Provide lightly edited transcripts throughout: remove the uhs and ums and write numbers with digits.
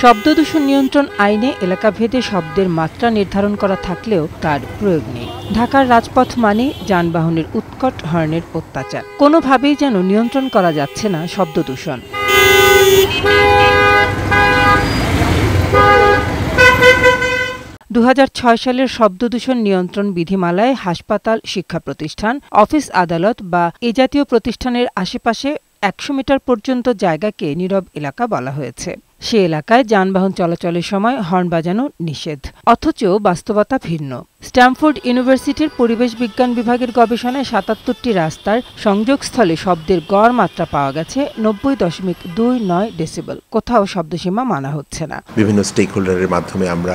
শব্দদূষণ নিয়ন্ত্রণ আইনে এলাকাভেদে শব্দের মাত্রা নির্ধারণ করা থাকলেও তার প্রয়োগ নেই। ঢাকার রাজপথ মানে যানবাহনের উৎকট হর্নের অত্যাচার। কোনোভাবেই যেন নিয়ন্ত্রণ করা যাচ্ছে না শব্দদূষণ। 2006 সালের শব্দদূষণ নিয়ন্ত্রণ বিধিমালায় হাসপাতাল, শিক্ষা প্রতিষ্ঠান, অফিস আদালত বা এ জাতীয় প্রতিষ্ঠানের আশেপাশে 100 মিটার পর্যন্ত জায়গাকে নীরব এলাকা বলা হয়েছে। সে এলাকায় যানবাহন চলাচলের সময় হর্ন বাজানো নিষেধ, অথচ বাস্তবতা ভিন্ন। স্ট্যামফোর্ড ইউনিভার্সিটির পরিবেশ বিজ্ঞান বিভাগের গবেষণায় 77টি রাস্তার সংযোগস্থলে শব্দের গড় মাত্রা পাওয়া গেছে 90.29 ডেসিবেল। কোথাও শব্দসীমা মানা হচ্ছে না। বিভিন্ন স্টেক হোল্ডারের মাধ্যমে আমরা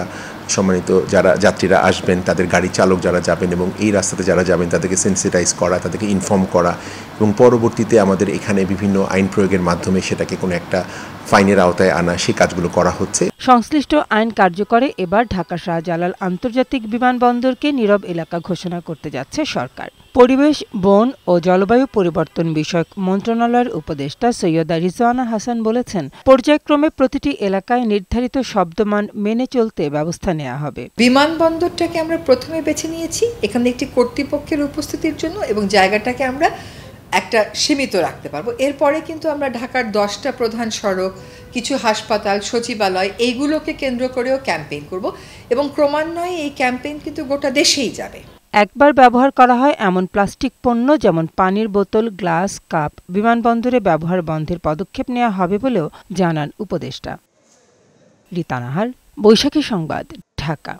সম্মানিত যারা যাত্রীরা আসবেন, তাদের গাড়ি চালক যারা যাবেন এবং এই রাস্তাতে যারা যাবেন তাদেরকে সেন্সিটাইজ করা, তাদেরকে ইনফর্ম করা এবং পরবর্তীতে আমাদের এখানে বিভিন্ন আইন প্রয়োগের মাধ্যমে সেটাকে কোনো একটা ফাইনের আওতায় আনা, সেই কাজগুলো করা হচ্ছে। সংশ্লিষ্ট আইন কার্যকরে এবার ঢাকা শাহজালাল আন্তর্জাতিক বিমানবন্দরকে নীরব এলাকা ঘোষণা করতে যাচ্ছে সরকার। পরিবেশ, বন ও জলবায়ু পরিবর্তন বিষয়ক মন্ত্রণালয়ের উপদেষ্টা সৈয়দা রিজওয়ানা হাসান বলেছেন, পর্যায়ক্রমে প্রতিটি এলাকায় নির্ধারিত শব্দমান মেনে চলতে ব্যবস্থা নেওয়া হবে। বিমানবন্দরটাকে আমরা প্রথমে বেছে নিয়েছি এখানে একটি কর্তৃপক্ষের উপস্থিতির জন্য এবং জায়গাটাকে আমরা একটা সীমিত রাখতে পারবো। এরপরে কিন্তু আমরা ঢাকার 10টা প্রধান সড়ক, কিছু হাসপাতাল, সচিবালয় এইগুলোকে কেন্দ্র করেও ক্যাম্পেইন করব এবং ক্রমান্বয়ে এই ক্যাম্পেইন কিন্তু গোটা দেশেই যাবে। একবার ব্যবহার করা হয় এমন প্লাস্টিক পণ্য যেমন পানির বোতল, গ্লাস, কাপ বিমানবন্দরে ব্যবহার বন্ধের পদক্ষেপ নেওয়া হবে বলেও জানান উপদেষ্টা। রিতা নাহার, বৈশাখী সংবাদ, ঢাকা।